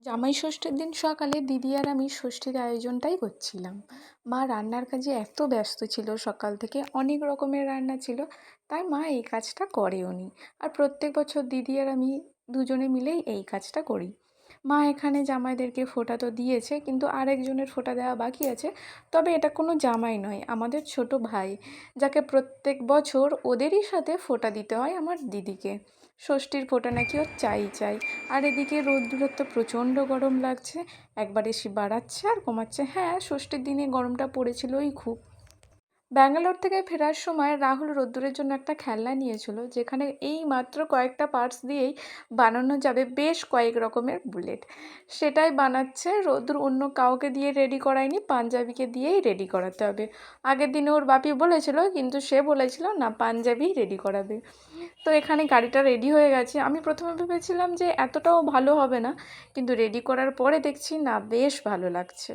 জামাই ষষ্ঠীর দিন সকালে দিদি আর আমি ষষ্ঠীর আয়োজনটাই করছিলাম। মা রান্নার কাজে এত ব্যস্ত ছিল, সকাল থেকে অনেক রকমের রান্না ছিল, তাই মা এই কাজটা করেও নি। আর প্রত্যেক বছর দিদি আর আমি দুজনে মিলেই এই কাজটা করি। মা এখানে জামাইদেরকে ফোঁটা তো দিয়েছে, কিন্তু আরেকজনের ফোঁটা দেওয়া বাকি আছে। তবে এটা কোনো জামাই নয়, আমাদের ছোট ভাই, যাকে প্রত্যেক বছর ওদেরই সাথে ফোঁটা দিতে হয় আমার দিদিকে। ষষ্ঠীর ফোঁটা নাকি ওর চাই চাই। আর এদিকে রোদ্দুরের তো প্রচণ্ড গরম লাগছে, একবার এসে বাড়াচ্ছে আর কমাচ্ছে। হ্যাঁ, ষষ্ঠীর দিনে গরমটা পড়েছিলই খুব। ব্যাঙ্গালোর থেকে ফেরার সময় রাহুল রোদ্দুরের জন্য একটা খেলনা নিয়েছিল, যেখানে এই মাত্র কয়েকটা পার্টস দিয়েই বানানো যাবে বেশ কয়েক রকমের বুলেট। সেটাই বানাচ্ছে। রোদ্দুর অন্য কাউকে দিয়ে রেডি করায়নি, পাঞ্জাবিকে দিয়েই রেডি করাতে হবে। আগের দিনে ওর বাপি বলেছিল, কিন্তু সে বলেছিল না, পাঞ্জাবিই রেডি করাবে। তো এখানে গাড়িটা রেডি হয়ে গেছে। আমি প্রথমে ভেবেছিলাম যে এতটাও ভালো হবে না, কিন্তু রেডি করার পরে দেখছি না, বেশ ভালো লাগছে।